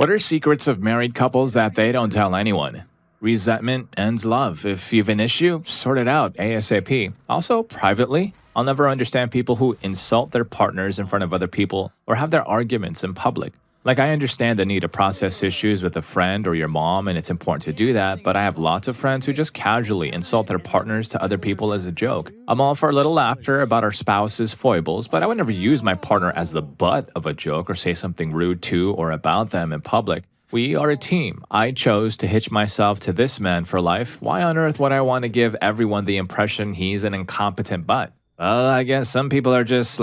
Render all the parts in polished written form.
What are secrets of married couples that they don't tell anyone? Resentment ends love. If you've an issue, sort it out ASAP. Also, privately, I'll never understand people who insult their partners in front of other people or have their arguments in public. Like, I understand the need to process issues with a friend or your mom, and it's important to do that, but I have lots of friends who just casually insult their partners to other people as a joke. I'm all for a little laughter about our spouse's foibles, but I would never use my partner as the butt of a joke or say something rude to or about them in public. We are a team. I chose to hitch myself to this man for life. Why on earth would I want to give everyone the impression he's an incompetent butt? Well, I guess some people are just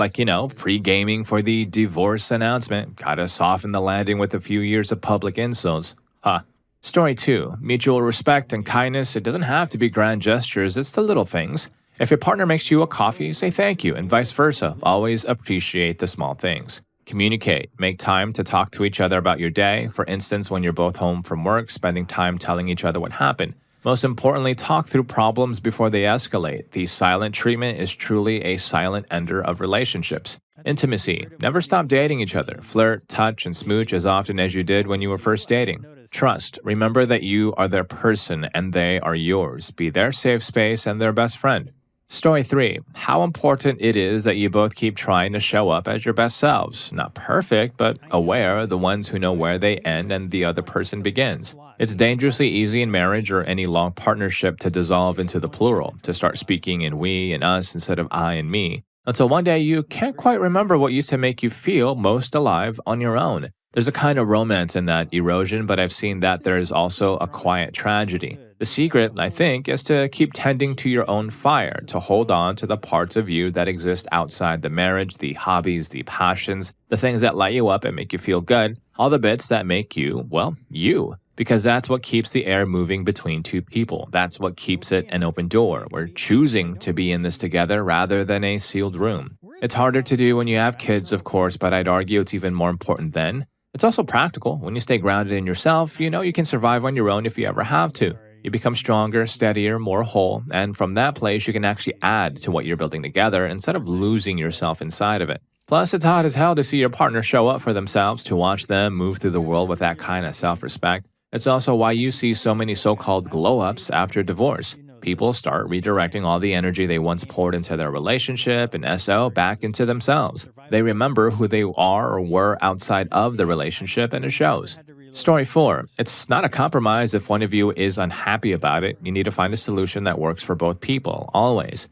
pre-gaming for the divorce announcement. Gotta soften the landing with a few years of public insults. Huh. Story 2. Mutual respect and kindness. It doesn't have to be grand gestures, it's the little things. If your partner makes you a coffee, say thank you, and vice versa. Always appreciate the small things. Communicate. Make time to talk to each other about your day. For instance, when you're both home from work, spending time telling each other what happened. Most importantly, talk through problems before they escalate. The silent treatment is truly a silent ender of relationships. Intimacy. Never stop dating each other. Flirt, touch, and smooch as often as you did when you were first dating. Trust. Remember that you are their person and they are yours. Be their safe space and their best friend. Story 3. How important it is that you both keep trying to show up as your best selves. Not perfect, but aware, the ones who know where they end and the other person begins. It's dangerously easy in marriage or any long partnership to dissolve into the plural, to start speaking in we and us instead of I and me, until one day you can't quite remember what used to make you feel most alive on your own. There's a kind of romance in that erosion, but I've seen that there is also a quiet tragedy. The secret, I think, is to keep tending to your own fire, to hold on to the parts of you that exist outside the marriage, the hobbies, the passions, the things that light you up and make you feel good, all the bits that make you, well, you. Because that's what keeps the air moving between two people. That's what keeps it an open door. We're choosing to be in this together rather than a sealed room. It's harder to do when you have kids, of course, but I'd argue it's even more important then. It's also practical. When you stay grounded in yourself, you know you can survive on your own if you ever have to. You become stronger, steadier, more whole, and from that place you can actually add to what you're building together instead of losing yourself inside of it. Plus, it's hot as hell to see your partner show up for themselves, to watch them move through the world with that kind of self-respect. It's also why you see so many so-called glow-ups after divorce. People start redirecting all the energy they once poured into their relationship and SO back into themselves. They remember who they are or were outside of the relationship, and it shows. Story 4. It's not a compromise if one of you is unhappy about it. You need to find a solution that works for both people, always.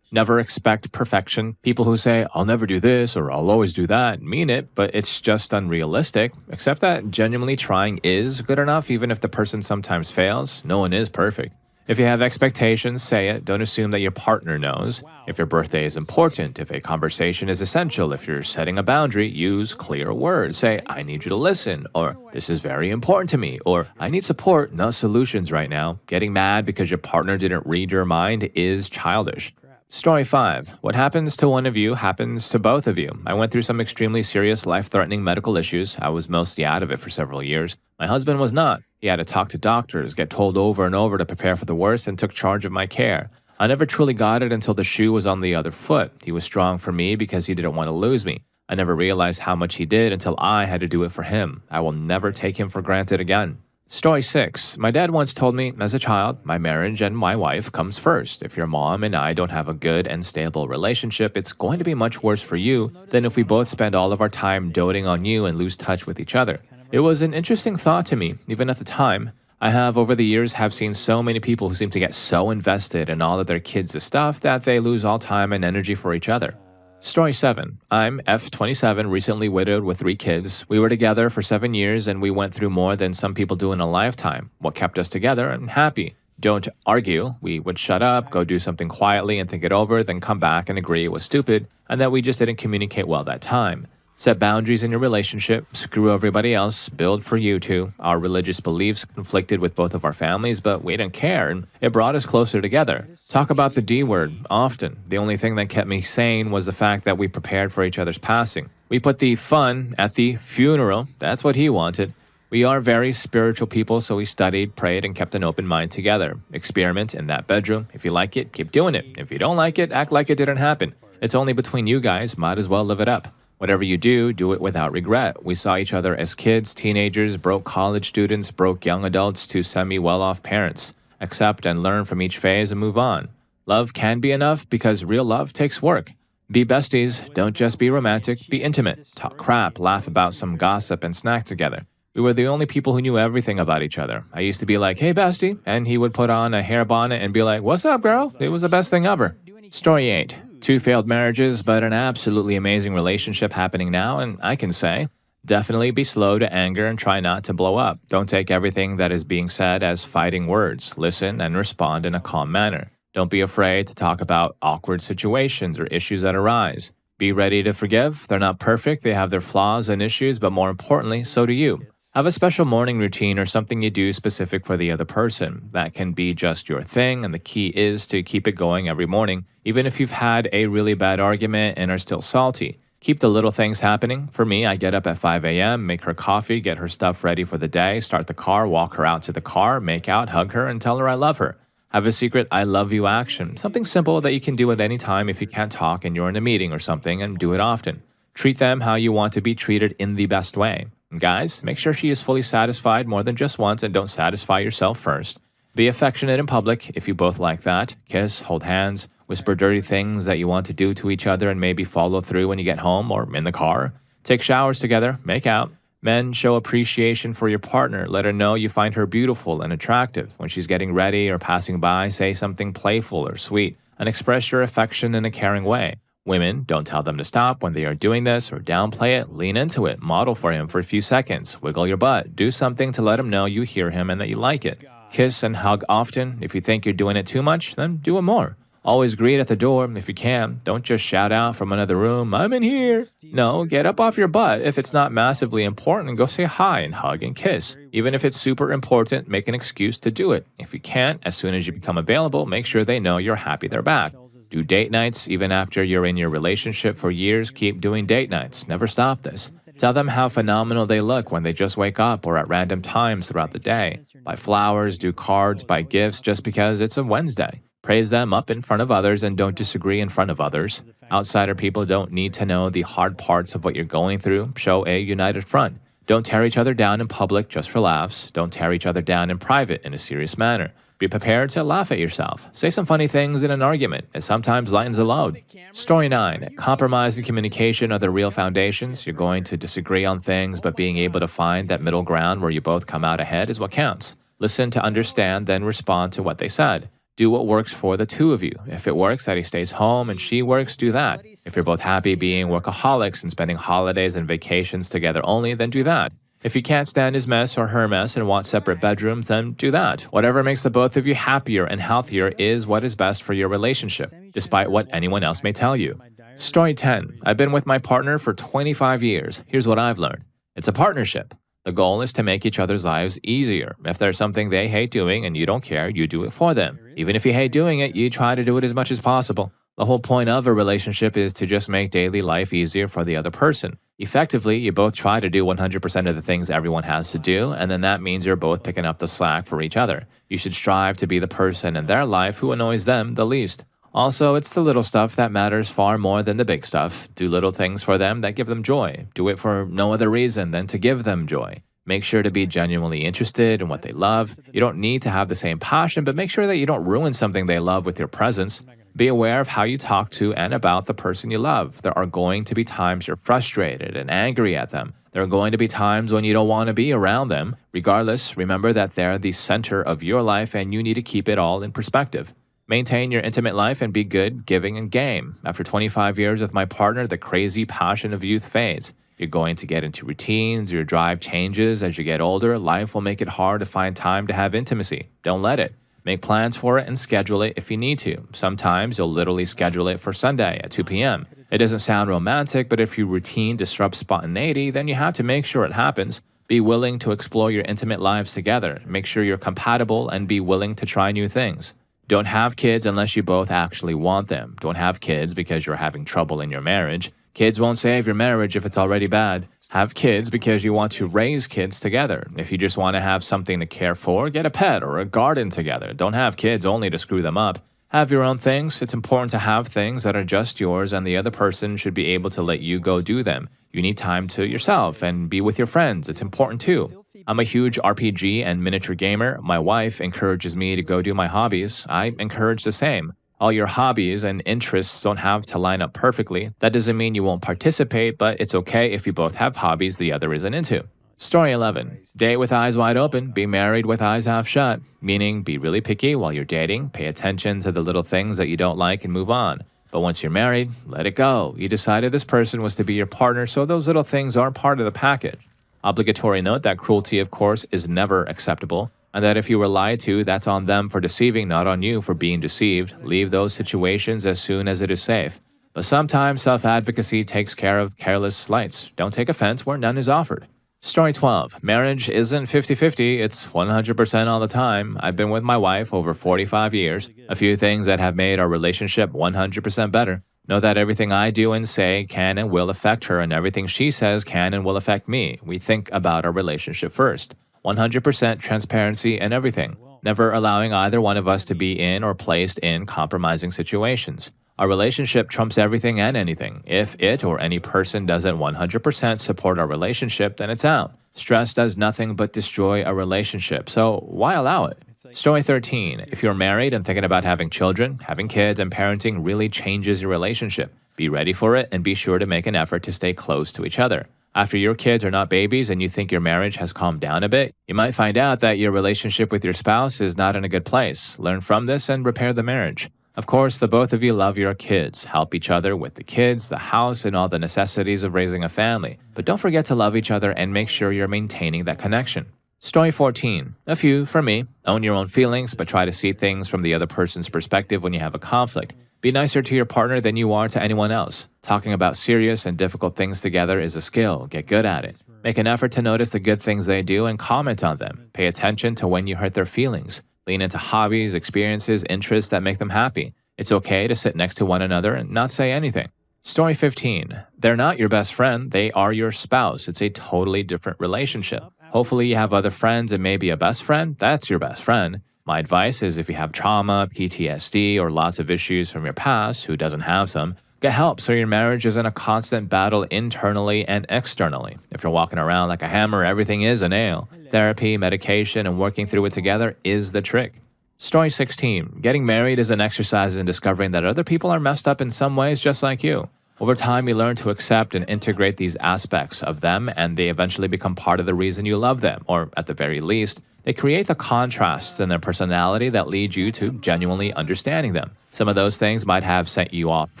Never expect perfection. People who say, I'll never do this or I'll always do that, mean it, but it's just unrealistic. Accept that genuinely trying is good enough even if the person sometimes fails. No one is perfect. If you have expectations, say it. Don't assume that your partner knows. If your birthday is important, if a conversation is essential, if you're setting a boundary, use clear words. Say, I need you to listen, or this is very important to me, or I need support, not solutions right now. Getting mad because your partner didn't read your mind is childish. Story 5. What happens to one of you happens to both of you. I went through some extremely serious, life-threatening medical issues. I was mostly out of it for several years. My husband was not. He had to talk to doctors, get told over and over to prepare for the worst, and took charge of my care. I never truly got it until the shoe was on the other foot. He was strong for me because he didn't want to lose me. I never realized how much he did until I had to do it for him. I will never take him for granted again. Story 6. My dad once told me, as a child, my marriage and my wife comes first. If your mom and I don't have a good and stable relationship, it's going to be much worse for you than if we both spend all of our time doting on you and lose touch with each other. It was an interesting thought to me, even at the time. I have, over the years, seen so many people who seem to get so invested in all of their kids' stuff that they lose all time and energy for each other. Story 7. I'm F27, recently widowed with 3 kids. We were together for 7 years and we went through more than some people do in a lifetime. What kept us together and happy? Don't argue. We would shut up, go do something quietly and think it over, then come back and agree it was stupid and that we just didn't communicate well that time. Set boundaries in your relationship, screw everybody else, build for you two. Our religious beliefs conflicted with both of our families, but we didn't care, and it brought us closer together. Talk about the D word, often. The only thing that kept me sane was the fact that we prepared for each other's passing. We put the fun at the funeral. That's what he wanted. We are very spiritual people, so we studied, prayed, and kept an open mind together. Experiment in that bedroom. If you like it, keep doing it. If you don't like it, act like it didn't happen. It's only between you guys, might as well live it up. Whatever you do, do it without regret. We saw each other as kids, teenagers, broke college students, broke young adults to semi-well-off parents. Accept and learn from each phase and move on. Love can be enough because real love takes work. Be besties, don't just be romantic, be intimate. Talk crap, laugh about some gossip, and snack together. We were the only people who knew everything about each other. I used to be like, hey bestie, and he would put on a hair bonnet and be like, what's up girl? It was the best thing ever. Story 8. 2 failed marriages, but an absolutely amazing relationship happening now, and I can say, definitely be slow to anger and try not to blow up. Don't take everything that is being said as fighting words. Listen and respond in a calm manner. Don't be afraid to talk about awkward situations or issues that arise. Be ready to forgive. They're not perfect, they have their flaws and issues, but more importantly, so do you. Have a special morning routine or something you do specific for the other person. That can be just your thing, and the key is to keep it going every morning, even if you've had a really bad argument and are still salty. Keep the little things happening. For me, I get up at 5 a.m., make her coffee, get her stuff ready for the day, start the car, walk her out to the car, make out, hug her, and tell her I love her. Have a secret I love you action, something simple that you can do at any time if you can't talk and you're in a meeting or something, and do it often. Treat them how you want to be treated in the best way. And guys, make sure she is fully satisfied more than just once and don't satisfy yourself first. Be affectionate in public if you both like that. Kiss, hold hands, whisper dirty things that you want to do to each other and maybe follow through when you get home or in the car. Take showers together, make out. Men, show appreciation for your partner. Let her know you find her beautiful and attractive. When she's getting ready or passing by, say something playful or sweet and express your affection in a caring way. Women, don't tell them to stop when they are doing this or downplay it. Lean into it. Model for him for a few seconds. Wiggle your butt. Do something to let him know you hear him and that you like it. Kiss and hug often. If you think you're doing it too much, then do it more. Always greet at the door if you can. Don't just shout out from another room, I'm in here. No, get up off your butt. If it's not massively important, go say hi and hug and kiss. Even if it's super important, make an excuse to do it. If you can't, as soon as you become available, make sure they know you're happy they're back. Do date nights. Even after you're in your relationship for years, keep doing date nights. Never stop this. Tell them how phenomenal they look when they just wake up or at random times throughout the day. Buy flowers, do cards, buy gifts just because it's a Wednesday. Praise them up in front of others and don't disagree in front of others. Outsider people don't need to know the hard parts of what you're going through. Show a united front. Don't tear each other down in public just for laughs. Don't tear each other down in private in a serious manner. Be prepared to laugh at yourself. Say some funny things in an argument. It sometimes lightens the load. Story 9. Compromise and communication are the real foundations. You're going to disagree on things, but being able to find that middle ground where you both come out ahead is what counts. Listen to understand, then respond to what they said. Do what works for the two of you. If it works that he stays home and she works, do that. If you're both happy being workaholics and spending holidays and vacations together only, then do that. If you can't stand his mess or her mess and want separate bedrooms, then do that. Whatever makes the both of you happier and healthier is what is best for your relationship, despite what anyone else may tell you. Story 10. I've been with my partner for 25 years. Here's what I've learned. It's a partnership. The goal is to make each other's lives easier. If there's something they hate doing and you don't care, you do it for them. Even if you hate doing it, you try to do it as much as possible. The whole point of a relationship is to just make daily life easier for the other person. Effectively, you both try to do 100% of the things everyone has to do, and then that means you're both picking up the slack for each other. You should strive to be the person in their life who annoys them the least. Also, it's the little stuff that matters far more than the big stuff. Do little things for them that give them joy. Do it for no other reason than to give them joy. Make sure to be genuinely interested in what they love. You don't need to have the same passion, but make sure that you don't ruin something they love with your presence. Be aware of how you talk to and about the person you love. There are going to be times you're frustrated and angry at them. There are going to be times when you don't want to be around them. Regardless, remember that they're the center of your life and you need to keep it all in perspective. Maintain your intimate life and be good, giving, and game. After 25 years with my partner, the crazy passion of youth fades. You're going to get into routines, your drive changes. As you get older, life will make it hard to find time to have intimacy. Don't let it. Make plans for it and schedule it if you need to. Sometimes you'll literally schedule it for Sunday at 2 p.m. It doesn't sound romantic, but if your routine disrupts spontaneity, then you have to make sure it happens. Be willing to explore your intimate lives together. Make sure you're compatible and be willing to try new things. Don't have kids unless you both actually want them. Don't have kids because you're having trouble in your marriage. Kids won't save your marriage if it's already bad. Have kids because you want to raise kids together. If you just want to have something to care for, get a pet or a garden together. Don't have kids only to screw them up. Have your own things. It's important to have things that are just yours, and the other person should be able to let you go do them. You need time to yourself and be with your friends. It's important too. I'm a huge RPG and miniature gamer. My wife encourages me to go do my hobbies. I encourage the same. All your hobbies and interests don't have to line up perfectly. That doesn't mean you won't participate, but it's okay if you both have hobbies the other isn't into. Story 11. Date with eyes wide open, be married with eyes half shut. Meaning, be really picky while you're dating, pay attention to the little things that you don't like and move on. But once you're married, let it go. You decided this person was to be your partner, so those little things are part of the package. Obligatory note that cruelty, of course, is never acceptable, and that if you were lied to, that's on them for deceiving, not on you for being deceived. Leave those situations as soon as it is safe. But sometimes self-advocacy takes care of careless slights. Don't take offense where none is offered. Story 12. Marriage isn't 50-50, it's 100% all the time. I've been with my wife over 45 years. A few things that have made our relationship 100% better. Know that everything I do and say can and will affect her, and everything she says can and will affect me. We think about our relationship first. 100% transparency in everything. Never allowing either one of us to be in or placed in compromising situations. Our relationship trumps everything and anything. If it or any person doesn't 100% support our relationship, then it's out. Stress does nothing but destroy a relationship, so why allow it? Story 13. If you're married and thinking about having children, having kids and parenting really changes your relationship. Be ready for it and be sure to make an effort to stay close to each other. After your kids are not babies and you think your marriage has calmed down a bit, you might find out that your relationship with your spouse is not in a good place. Learn from this and repair the marriage. Of course, the both of you love your kids, help each other with the kids, the house, and all the necessities of raising a family. But don't forget to love each other and make sure you're maintaining that connection. Story 14. A few for me. Own your own feelings, but try to see things from the other person's perspective when you have a conflict. Be nicer to your partner than you are to anyone else. Talking about serious and difficult things together is a skill. Get good at it. Make an effort to notice the good things they do and comment on them. Pay attention to when you hurt their feelings. Lean into hobbies, experiences, interests that make them happy. It's okay to sit next to one another and not say anything. Story 15. They're not your best friend, they are your spouse. It's a totally different relationship. Hopefully you have other friends and maybe a best friend. That's your best friend. My advice is if you have trauma, PTSD, or lots of issues from your past, who doesn't have some, get help so your marriage isn't a constant battle internally and externally. If you're walking around like a hammer, everything is a nail. Therapy, medication, and working through it together is the trick. Story 16. Getting married is an exercise in discovering that other people are messed up in some ways just like you. Over time, you learn to accept and integrate these aspects of them, and they eventually become part of the reason you love them, or at the very least, they create the contrasts in their personality that lead you to genuinely understanding them. Some of those things might have sent you off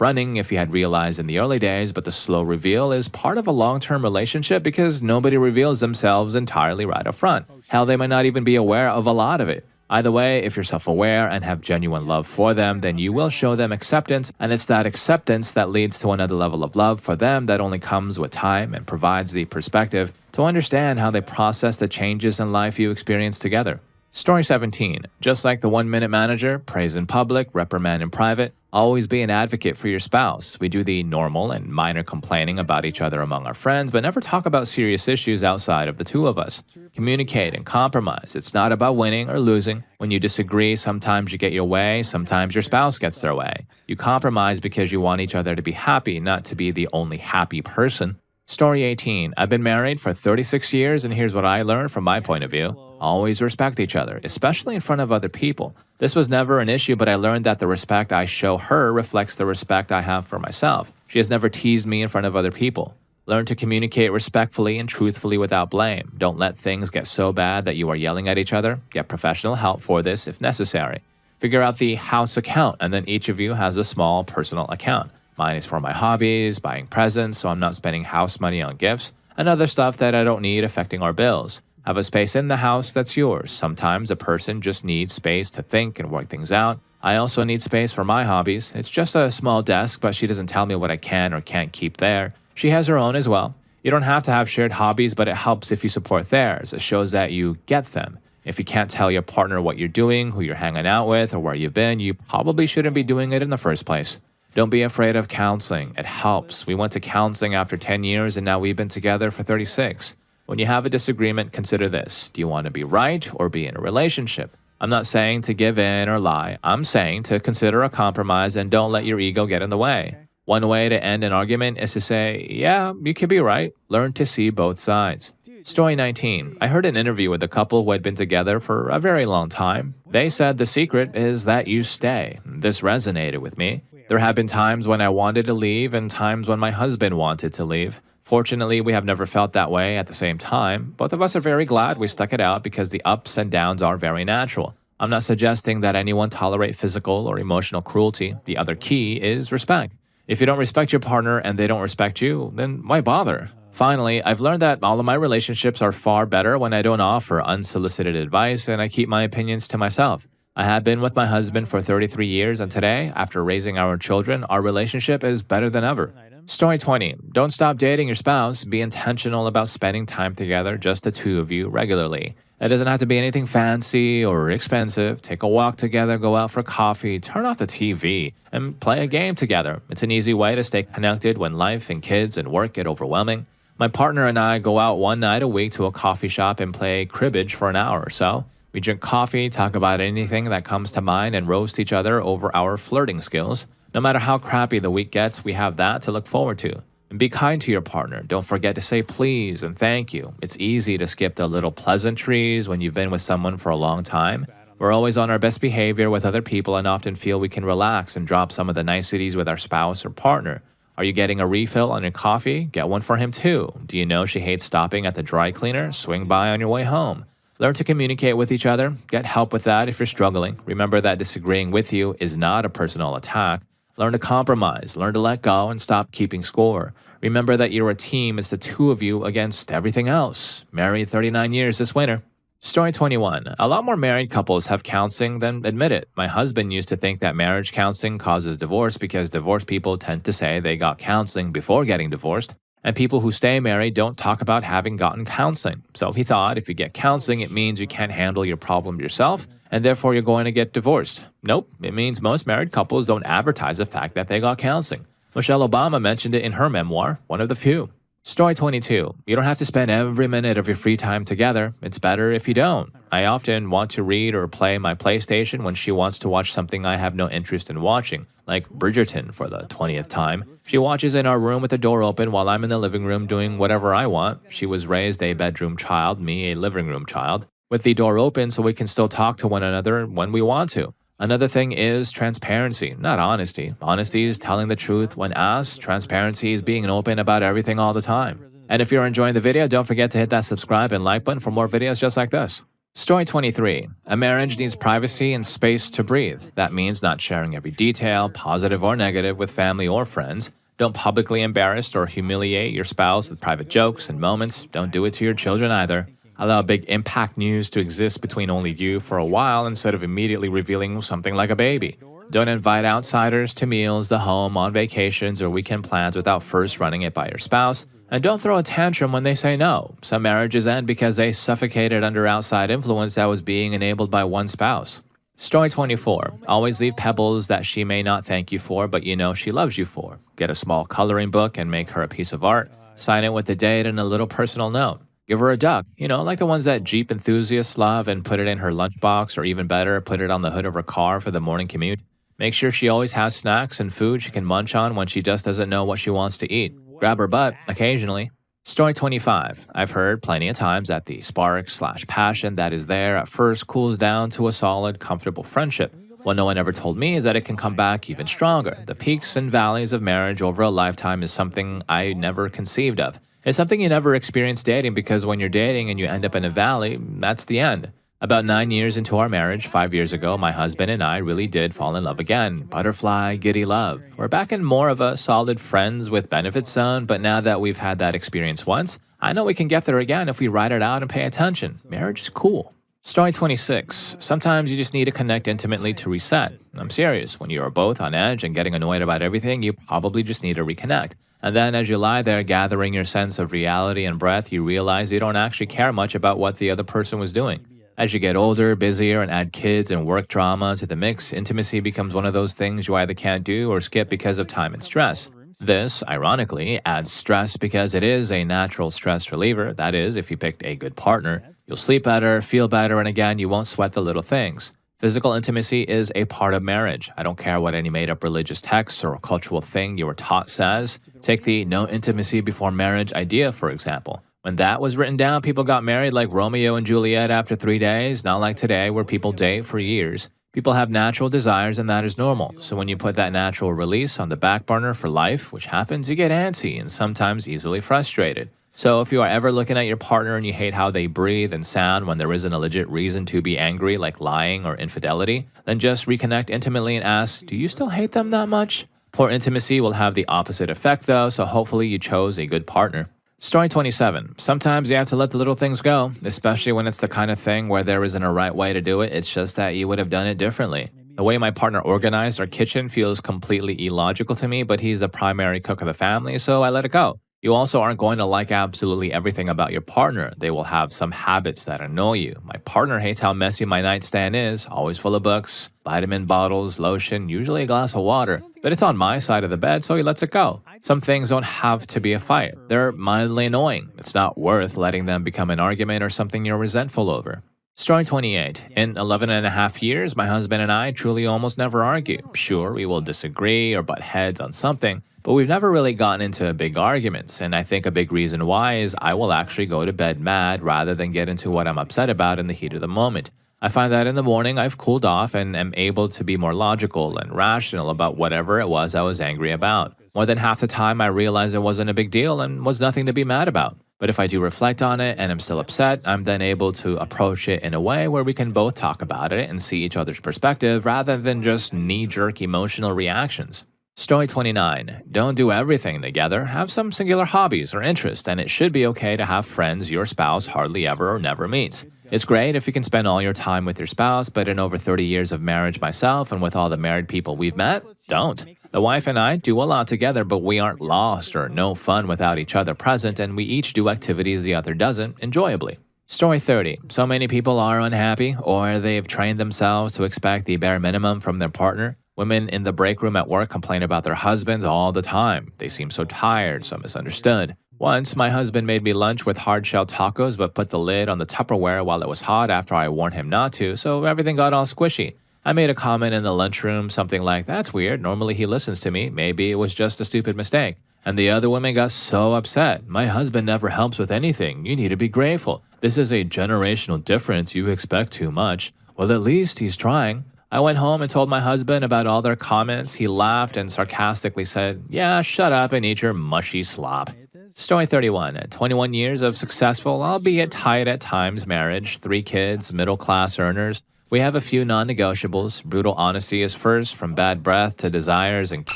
running if you had realized in the early days, but the slow reveal is part of a long-term relationship because nobody reveals themselves entirely right up front. Hell, they might not even be aware of a lot of it. Either way, if you're self-aware and have genuine love for them, then you will show them acceptance, and it's that acceptance that leads to another level of love for them that only comes with time and provides the perspective to understand how they process the changes in life you experience together. Story 17. Just like the 1-minute manager, praise in public, reprimand in private, always be an advocate for your spouse. We do the normal and minor complaining about each other among our friends, but never talk about serious issues outside of the two of us. Communicate and compromise. It's not about winning or losing. When you disagree, sometimes you get your way, sometimes your spouse gets their way. You compromise because you want each other to be happy, not to be the only happy person. Story 18. I've been married for 36 years, and here's what I learned from my point of view. Always respect each other, especially in front of other people. This was never an issue, but I learned that the respect I show her reflects the respect I have for myself. She has never teased me in front of other people. Learn to communicate respectfully and truthfully without blame. Don't let things get so bad that you are yelling at each other. Get professional help for this if necessary. Figure out the house account, and then each of you has a small personal account. Mine is for my hobbies, buying presents, so I'm not spending house money on gifts, and other stuff that I don't need affecting our bills. Have a space in the house that's yours. Sometimes a person just needs space to think and work things out. I also need space for my hobbies. It's just a small desk, but she doesn't tell me what I can or can't keep there. She has her own as well. You don't have to have shared hobbies, but it helps if you support theirs. It shows that you get them. If you can't tell your partner what you're doing, who you're hanging out with, or where you've been, you probably shouldn't be doing it in the first place. Don't be afraid of counseling. It helps. We went to counseling after 10 years, and now we've been together for 36. When you have a disagreement, consider this. Do you want to be right or be in a relationship? I'm not saying to give in or lie. I'm saying to consider a compromise and don't let your ego get in the way. One way to end an argument is to say, yeah, you could be right. Learn to see both sides. Story 19. I heard an interview with a couple who had been together for a very long time. They said the secret is that you stay. This resonated with me. There have been times when I wanted to leave and times when my husband wanted to leave. Fortunately, we have never felt that way at the same time. Both of us are very glad we stuck it out because the ups and downs are very natural. I'm not suggesting that anyone tolerate physical or emotional cruelty. The other key is respect. If you don't respect your partner and they don't respect you, then why bother? Finally, I've learned that all of my relationships are far better when I don't offer unsolicited advice and I keep my opinions to myself. I have been with my husband for 33 years, and today, after raising our children, our relationship is better than ever. Story 20. Don't stop dating your spouse. Be intentional about spending time together, just the two of you, regularly. It doesn't have to be anything fancy or expensive. Take a walk together, go out for coffee, turn off the TV, and play a game together. It's an easy way to stay connected when life and kids and work get overwhelming. My partner and I go out one night a week to a coffee shop and play cribbage for an hour or so. We drink coffee, talk about anything that comes to mind, and roast each other over our flirting skills. No matter how crappy the week gets, we have that to look forward to. And be kind to your partner. Don't forget to say please and thank you. It's easy to skip the little pleasantries when you've been with someone for a long time. We're always on our best behavior with other people and often feel we can relax and drop some of the niceties with our spouse or partner. Are you getting a refill on your coffee? Get one for him too. Do you know she hates stopping at the dry cleaner? Swing by on your way home. Learn to communicate with each other. Get help with that if you're struggling. Remember that disagreeing with you is not a personal attack. Learn to compromise. Learn to let go and stop keeping score. Remember that you're a team. It's the two of you against everything else. Married 39 years this winter. Story 21. A lot more married couples have counseling than admit it. My husband used to think that marriage counseling causes divorce because divorced people tend to say they got counseling before getting divorced. And people who stay married don't talk about having gotten counseling. So he thought if you get counseling, it means you can't handle your problem yourself, and therefore you're going to get divorced. Nope, it means most married couples don't advertise the fact that they got counseling. Michelle Obama mentioned it in her memoir, one of the few. Story 22. You don't have to spend every minute of your free time together. It's better if you don't. I often want to read or play my PlayStation when she wants to watch something I have no interest in watching, like Bridgerton for the 20th time. She watches in our room with the door open while I'm in the living room doing whatever I want. She was raised a bedroom child, me a living room child, with the door open so we can still talk to one another when we want to. Another thing is transparency, not honesty. Honesty is telling the truth when asked. Transparency is being open about everything all the time. And if you're enjoying the video, don't forget to hit that subscribe and like button for more videos just like this. Story 23. A marriage needs privacy and space to breathe. That means not sharing every detail, positive or negative, with family or friends. Don't publicly embarrass or humiliate your spouse with private jokes and moments. Don't do it to your children either. Allow big impact news to exist between only you for a while instead of immediately revealing something like a baby. Don't invite outsiders to meals, the home, on vacations, or weekend plans without first running it by your spouse. And don't throw a tantrum when they say no. Some marriages end because they suffocated under outside influence that was being enabled by one spouse. Story 24. Always leave pebbles that she may not thank you for, but you know she loves you for. Get a small coloring book and make her a piece of art. Sign it with the date and a little personal note. Give her a duck, like the ones that Jeep enthusiasts love, and put it in her lunchbox, or even better, put it on the hood of her car for the morning commute. Make sure she always has snacks and food she can munch on when she just doesn't know what she wants to eat. Grab her butt occasionally. Story 25. I've heard plenty of times that the spark/passion that is there at first cools down to a solid, comfortable friendship. What no one ever told me is that it can come back even stronger. The peaks and valleys of marriage over a lifetime is something I never conceived of. It's something you never experience dating because when you're dating and you end up in a valley, that's the end. About 9 years into our marriage, 5 years ago, my husband and I really did fall in love again. Butterfly, giddy love. We're back in more of a solid friends with benefits zone, but now that we've had that experience once, I know we can get there again if we ride it out and pay attention. Marriage is cool. Story 26. Sometimes you just need to connect intimately to reset. I'm serious. When you are both on edge and getting annoyed about everything, you probably just need to reconnect. And then as you lie there gathering your sense of reality and breath, you realize you don't actually care much about what the other person was doing. As you get older, busier, and add kids and work drama to the mix, intimacy becomes one of those things you either can't do or skip because of time and stress. This, ironically, adds stress because it is a natural stress reliever. That is, if you picked a good partner, you'll sleep better, feel better, and again, you won't sweat the little things. Physical intimacy is a part of marriage. I don't care what any made up religious text or cultural thing you were taught says. Take the no intimacy before marriage idea, for example. When that was written down, people got married like Romeo and Juliet after 3 days, not like today where people date for years. People have natural desires and that is normal. So when you put that natural release on the back burner for life, which happens, you get antsy and sometimes easily frustrated. So if you are ever looking at your partner and you hate how they breathe and sound when there isn't a legit reason to be angry like lying or infidelity, then just reconnect intimately and ask, do you still hate them that much? Poor intimacy will have the opposite effect though, so hopefully you chose a good partner. Story 27. Sometimes you have to let the little things go, especially when it's the kind of thing where there isn't a right way to do it, it's just that you would have done it differently. The way my partner organized our kitchen feels completely illogical to me, but he's the primary cook of the family, so I let it go. You also aren't going to like absolutely everything about your partner. They will have some habits that annoy you. My partner hates how messy my nightstand is, always full of books, vitamin bottles, lotion, usually a glass of water. But it's on my side of the bed, so he lets it go. Some things don't have to be a fight. They're mildly annoying. It's not worth letting them become an argument or something you're resentful over. Story 28. In 11 and a half years, my husband and I truly almost never argue. Sure, we will disagree or butt heads on something, but we've never really gotten into big arguments, and I think a big reason why is I will actually go to bed mad rather than get into what I'm upset about in the heat of the moment. I find that in the morning I've cooled off and am able to be more logical and rational about whatever it was I was angry about. More than half the time I realize it wasn't a big deal and was nothing to be mad about. But if I do reflect on it and I'm still upset, I'm then able to approach it in a way where we can both talk about it and see each other's perspective rather than just knee-jerk emotional reactions. Story 29. Don't do everything together. Have some singular hobbies or interests, and it should be okay to have friends your spouse hardly ever or never meets. It's great if you can spend all your time with your spouse, but in over 30 years of marriage myself and with all the married people we've met, don't. The wife and I do a lot together, but we aren't lost or no fun without each other present, and we each do activities the other doesn't, enjoyably. Story 30. So many people are unhappy, or they've trained themselves to expect the bare minimum from their partner. Women in the break room at work complain about their husbands all the time. They seem so tired, so misunderstood. Once, my husband made me lunch with hard-shell tacos but put the lid on the Tupperware while it was hot after I warned him not to, so everything got all squishy. I made a comment in the lunchroom, something like, "That's weird, normally he listens to me, maybe it was just a stupid mistake." And the other women got so upset. "My husband never helps with anything, you need to be grateful. This is a generational difference, you expect too much." "Well, at least he's trying." I went home and told my husband about all their comments. He laughed and sarcastically said, "Yeah, shut up and eat your mushy slop." Story 31. 21 years of successful, albeit tight at times, marriage, 3 kids, middle-class earners. We have a few non-negotiables. Brutal honesty is first, from bad breath to desires, and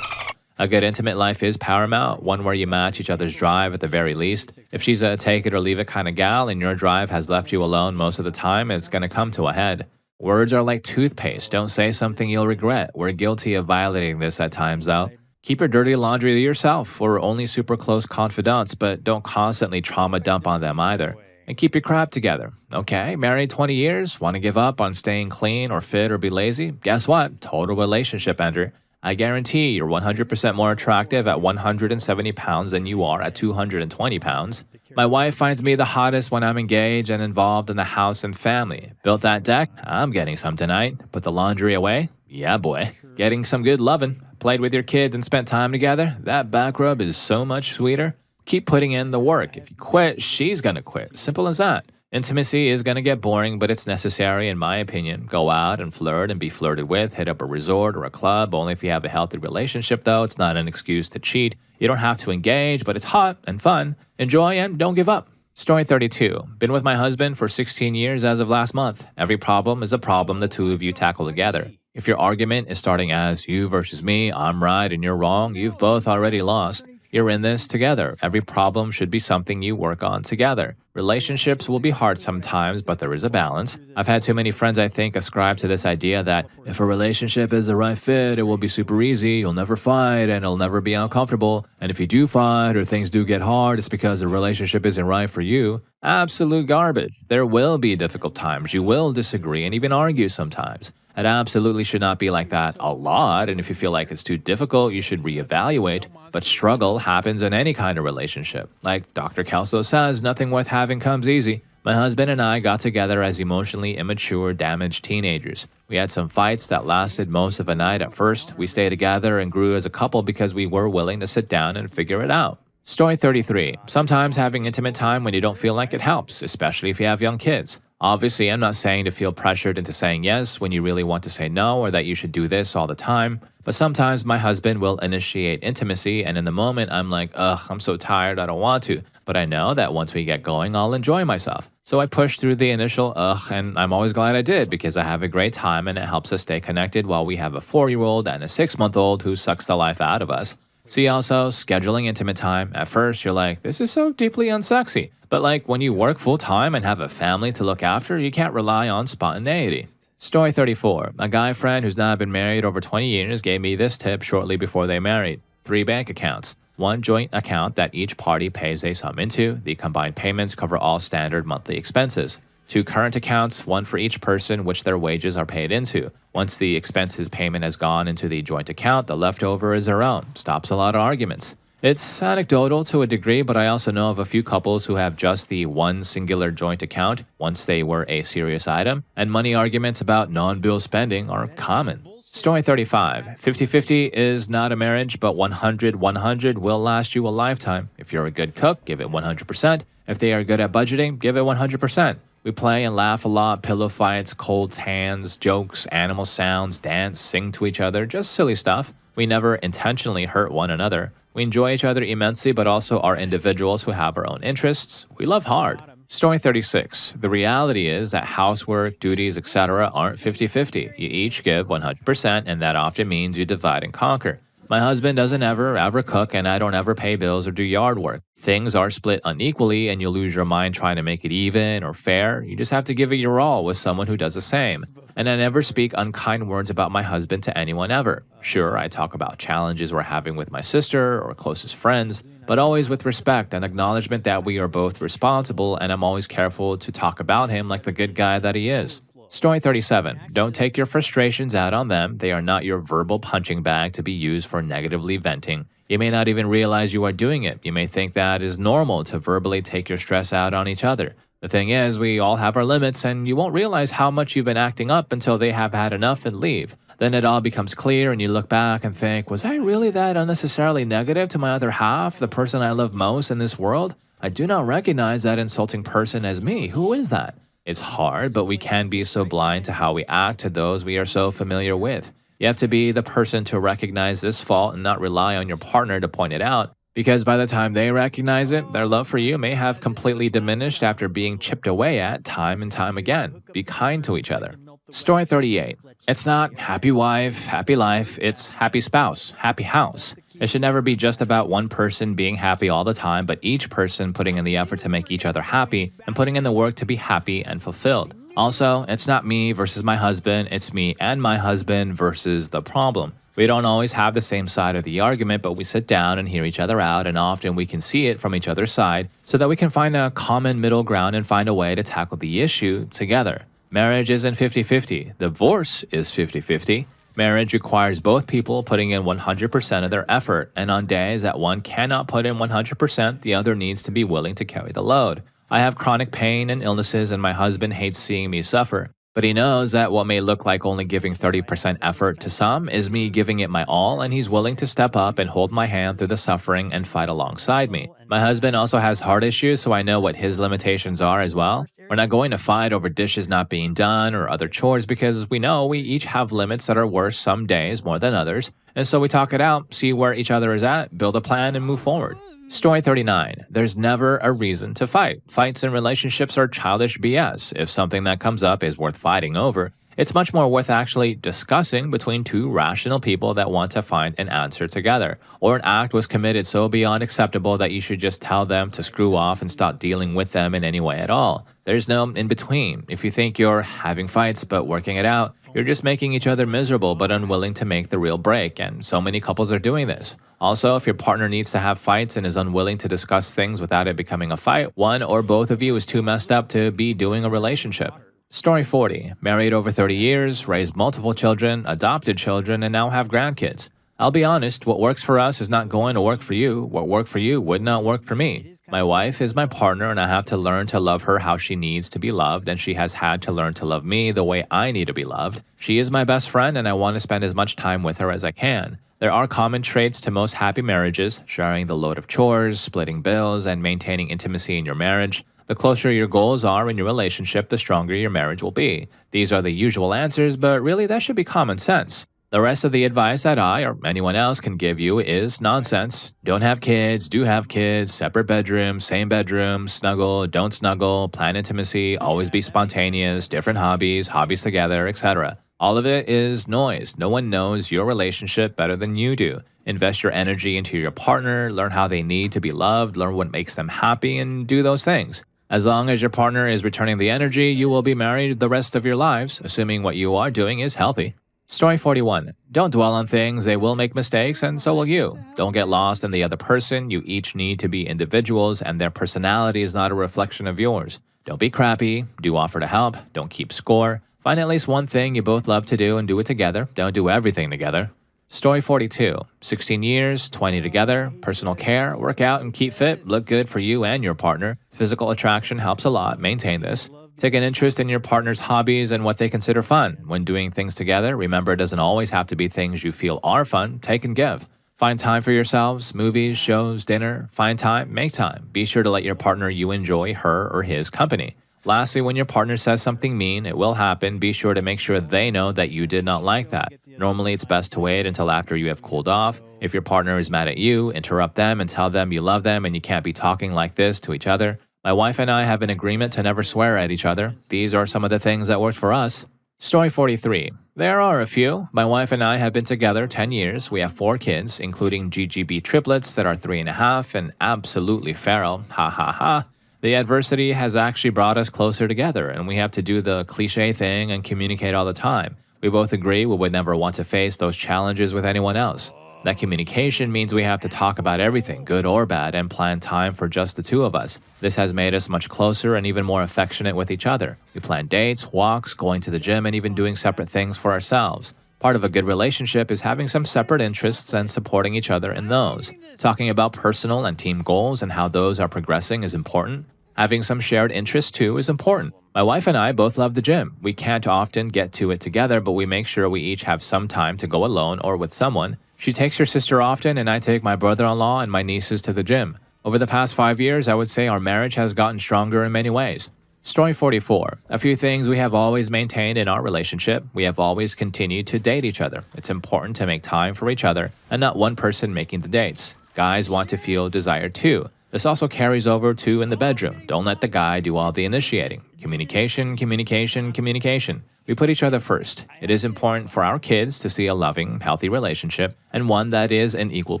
a good intimate life is paramount, one where you match each other's drive at the very least. If she's a take-it-or-leave-it kind of gal and your drive has left you alone most of the time, it's going to come to a head. Words are like toothpaste. Don't say something you'll regret. We're guilty of violating this at times, though. Keep your dirty laundry to yourself. We're only super close confidants, but don't constantly trauma dump on them either. And keep your crap together. Okay, married 20 years? Want to give up on staying clean or fit or be lazy? Guess what? Total relationship ender. I guarantee you're 100% more attractive at 170 pounds than you are at 220 pounds. My wife finds me the hottest when I'm engaged and involved in the house and family. Built that deck? I'm getting some tonight. Put the laundry away? Yeah, boy. Getting some good lovin'. Played with your kids and spent time together? That back rub is so much sweeter. Keep putting in the work. If you quit, she's gonna quit. Simple as that. Intimacy is gonna get boring, but it's necessary in my opinion. Go out and flirt and be flirted with. Hit up a resort or a club. Only if you have a healthy relationship though. It's not an excuse to cheat. You don't have to engage, but it's hot and fun. Enjoy and don't give up. Story 32. Been with my husband for 16 years as of last month. Every problem is a problem the two of you tackle together. If your argument is starting as you versus me, I'm right and you're wrong, you've both already lost. You're in this together. Every problem should be something you work on together. Relationships will be hard sometimes, but there is a balance. I've had too many friends, I think, ascribe to this idea that if a relationship is the right fit, it will be super easy, you'll never fight, and it'll never be uncomfortable. And if you do fight or things do get hard, it's because the relationship isn't right for you. Absolute garbage. There will be difficult times. You will disagree and even argue sometimes. It absolutely should not be like that a lot, and if you feel like it's too difficult, you should reevaluate. But struggle happens in any kind of relationship. Like Dr. Kelso says, nothing worth having comes easy. My husband and I got together as emotionally immature, damaged teenagers. We had some fights that lasted most of a night at first. We stayed together and grew as a couple because we were willing to sit down and figure it out. Story 33. Sometimes having intimate time when you don't feel like it helps, especially if you have young kids. Obviously, I'm not saying to feel pressured into saying yes when you really want to say no or that you should do this all the time. But sometimes my husband will initiate intimacy, and in the moment, I'm like, ugh, I'm so tired, I don't want to. But I know that once we get going, I'll enjoy myself. So I push through the initial ugh, and I'm always glad I did because I have a great time and it helps us stay connected while we have a 4-year-old and a 6-month-old who sucks the life out of us. See, also, scheduling intimate time. At first, you're like, this is so deeply unsexy. But like, when you work full-time and have a family to look after, you can't rely on spontaneity. Story 34. A guy friend who's now been married over 20 years gave me this tip shortly before they married. 3 bank accounts. 1 joint account that each party pays a sum into. The combined payments cover all standard monthly expenses. 2 current accounts, 1 for each person, which their wages are paid into. Once the expenses payment has gone into the joint account, the leftover is their own. Stops a lot of arguments. It's anecdotal to a degree, but I also know of a few couples who have just the one singular joint account once they were a serious item, and money arguments about non-bill spending are common. Story 35. 50-50 is not a marriage, but 100-100 will last you a lifetime. If you're a good cook, give it 100%. If they are good at budgeting, give it 100%. We play and laugh a lot, pillow fights, cold hands, jokes, animal sounds, dance, sing to each other, just silly stuff. We never intentionally hurt one another. We enjoy each other immensely, but also are individuals who have our own interests. We love hard. Story 36. The reality is that housework, duties, etc. aren't 50-50. You each give 100%, and that often means you divide and conquer. My husband doesn't ever cook, and I don't ever pay bills or do yard work. Things are split unequally, and you lose your mind trying to make it even or fair. You just have to give it your all with someone who does the same. And I never speak unkind words about my husband to anyone ever. Sure, I talk about challenges we're having with my sister or closest friends, but always with respect and acknowledgement that we are both responsible, and I'm always careful to talk about him like the good guy that he is. Story 37. Don't take your frustrations out on them. They are not your verbal punching bag to be used for negatively venting. You may not even realize you are doing it. You may think that it is normal to verbally take your stress out on each other. The thing is, we all have our limits, and you won't realize how much you've been acting up until they have had enough and leave. Then it all becomes clear, and you look back and think, was I really that unnecessarily negative to my other half, the person I love most in this world? I do not recognize that insulting person as me. Who is that? It's hard, but we can be so blind to how we act to those we are so familiar with. You have to be the person to recognize this fault and not rely on your partner to point it out, because by the time they recognize it, their love for you may have completely diminished after being chipped away at time and time again. Be kind to each other. Story 38. It's not happy wife, happy life, it's happy spouse, happy house. It should never be just about one person being happy all the time, but each person putting in the effort to make each other happy and putting in the work to be happy and fulfilled. Also, it's not me versus my husband, it's me and my husband versus the problem. We don't always have the same side of the argument, but we sit down and hear each other out, and often we can see it from each other's side so that we can find a common middle ground and find a way to tackle the issue together. Marriage isn't 50-50. Divorce is 50-50. Marriage requires both people putting in 100% of their effort, and on days that one cannot put in 100%, the other needs to be willing to carry the load. I have chronic pain and illnesses, and my husband hates seeing me suffer. But he knows that what may look like only giving 30% effort to some is me giving it my all, and he's willing to step up and hold my hand through the suffering and fight alongside me. My husband also has heart issues, so I know what his limitations are as well. We're not going to fight over dishes not being done or other chores because we know we each have limits that are worse some days more than others. And so we talk it out, see where each other is at, build a plan, and move forward. Story 39. There's never a reason to fight. Fights in relationships are childish BS. If something that comes up is worth fighting over, it's much more worth actually discussing between two rational people that want to find an answer together. Or an act was committed so beyond acceptable that you should just tell them to screw off and stop dealing with them in any way at all. There's no in between. If you think you're having fights but working it out, you're just making each other miserable but unwilling to make the real break, and so many couples are doing this. Also, if your partner needs to have fights and is unwilling to discuss things without it becoming a fight, one or both of you is too messed up to be doing a relationship. Story 40. Married over 30 years, raised multiple children, adopted children, and now have grandkids. I'll be honest, what works for us is not going to work for you. What worked for you would not work for me. My wife is my partner, and I have to learn to love her how she needs to be loved, and she has had to learn to love me the way I need to be loved. She is my best friend, and I want to spend as much time with her as I can. There are common traits to most happy marriages: sharing the load of chores, splitting bills, and maintaining intimacy in your marriage. The closer your goals are in your relationship, the stronger your marriage will be. These are the usual answers, but really that should be common sense. The rest of the advice that I or anyone else can give you is nonsense. Don't have kids, do have kids, separate bedrooms, same bedroom, snuggle, don't snuggle, plan intimacy, always be spontaneous, different hobbies, hobbies together, etc. All of it is noise. No one knows your relationship better than you do. Invest your energy into your partner, learn how they need to be loved, learn what makes them happy, and do those things. As long as your partner is returning the energy, you will be married the rest of your lives, assuming what you are doing is healthy. Story 41. Don't dwell on things. They will make mistakes, and so will you. Don't get lost in the other person. You each need to be individuals, and their personality is not a reflection of yours. Don't be crappy. Do offer to help. Don't keep score. Find at least one thing you both love to do and do it together. Don't do everything together. Story 42. 16 years, 20 together, personal care, work out and keep fit, look good for you and your partner. Physical attraction helps a lot. Maintain this. Take an interest in your partner's hobbies and what they consider fun. When doing things together, remember it doesn't always have to be things you feel are fun. Take and give. Find time for yourselves, movies, shows, dinner. Find time, make time. Be sure to let your partner you enjoy her or his company. Lastly, when your partner says something mean, it will happen. Be sure to make sure they know that you did not like that. Normally, it's best to wait until after you have cooled off. If your partner is mad at you, interrupt them and tell them you love them and you can't be talking like this to each other. My wife and I have an agreement to never swear at each other. These are some of the things that worked for us. Story 43. There are a few. My wife and I have been together 10 years. We have 4 kids, including GGB triplets that are 3.5 and absolutely feral. Ha ha ha. The adversity has actually brought us closer together, and we have to do the cliche thing and communicate all the time. We both agree we would never want to face those challenges with anyone else. That communication means we have to talk about everything, good or bad, and plan time for just the two of us. This has made us much closer and even more affectionate with each other. We plan dates, walks, going to the gym, and even doing separate things for ourselves. Part of a good relationship is having some separate interests and supporting each other in those. Talking about personal and team goals and how those are progressing is important. Having some shared interests too is important. My wife and I both love the gym. We can't often get to it together, but we make sure we each have some time to go alone or with someone. She takes her sister often, and I take my brother-in-law and my nieces to the gym. Over the past 5 years, I would say our marriage has gotten stronger in many ways. Story 44. A few things we have always maintained in our relationship. We have always continued to date each other. It's important to make time for each other and not one person making the dates. Guys want to feel desired too. This also carries over to in the bedroom. Don't let the guy do all the initiating. Communication, communication, communication. We put each other first. It is important for our kids to see a loving, healthy relationship and one that is an equal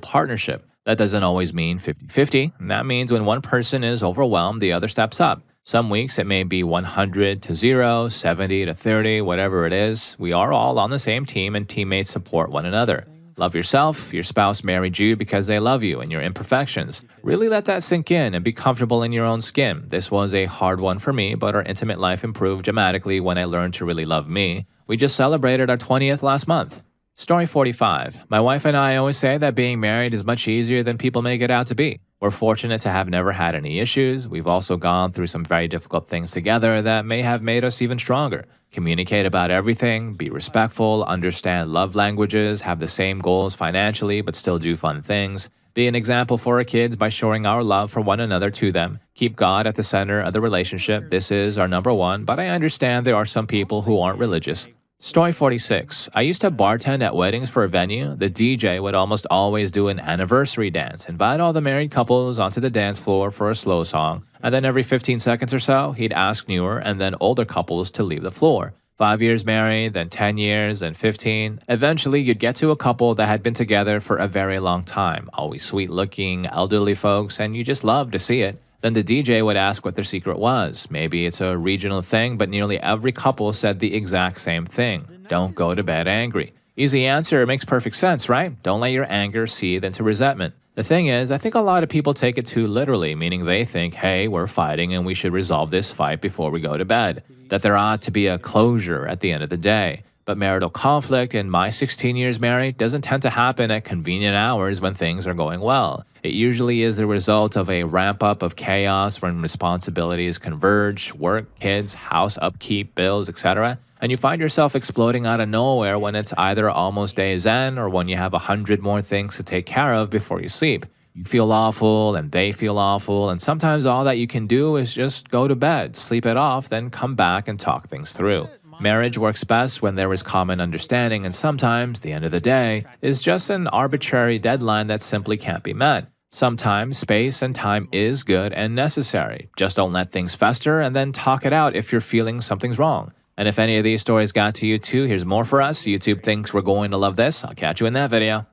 partnership. That doesn't always mean 50-50. That means when one person is overwhelmed, the other steps up. Some weeks it may be 100 to 0, 70 to 30, whatever it is. We are all on the same team and teammates support one another. Love yourself. Your spouse married you because they love you and your imperfections. Really let that sink in and be comfortable in your own skin. This was a hard one for me, but our intimate life improved dramatically when I learned to really love me. We just celebrated our 20th last month. Story 45. My wife and I always say that being married is much easier than people make it out to be. We're fortunate to have never had any issues. We've also gone through some very difficult things together that may have made us even stronger. Communicate about everything, be respectful, understand love languages, have the same goals financially but still do fun things. Be an example for our kids by showing our love for one another to them. Keep God at the center of the relationship. This is our number one, but I understand there are some people who aren't religious. Story 46. I used to bartend at weddings for a venue. The DJ would almost always do an anniversary dance, invite all the married couples onto the dance floor for a slow song, and then every 15 seconds or so, he'd ask newer and then older couples to leave the floor. 5 years married, then 10 years, then 15. Eventually, you'd get to a couple that had been together for a very long time, always sweet-looking, elderly folks, and you just love to see it. Then the DJ would ask what their secret was. Maybe it's a regional thing, but nearly every couple said the exact same thing. Don't go to bed angry. Easy answer, makes perfect sense, right? Don't let your anger seethe into resentment. The thing is, I think a lot of people take it too literally, meaning they think, hey, we're fighting and we should resolve this fight before we go to bed. That there ought to be a closure at the end of the day. But marital conflict in my 16 years married doesn't tend to happen at convenient hours when things are going well. It usually is the result of a ramp up of chaos when responsibilities converge, work, kids, house upkeep, bills, etc. And you find yourself exploding out of nowhere when it's either almost day's end or when you have 100 more things to take care of before you sleep. You feel awful and they feel awful, and sometimes all that you can do is just go to bed, sleep it off, then come back and talk things through. Marriage works best when there is common understanding, and sometimes the end of the day is just an arbitrary deadline that simply can't be met. Sometimes space and time is good and necessary. Just don't let things fester and then talk it out if you're feeling something's wrong. And if any of these stories got to you too, here's more for us. YouTube thinks we're going to love this. I'll catch you in that video.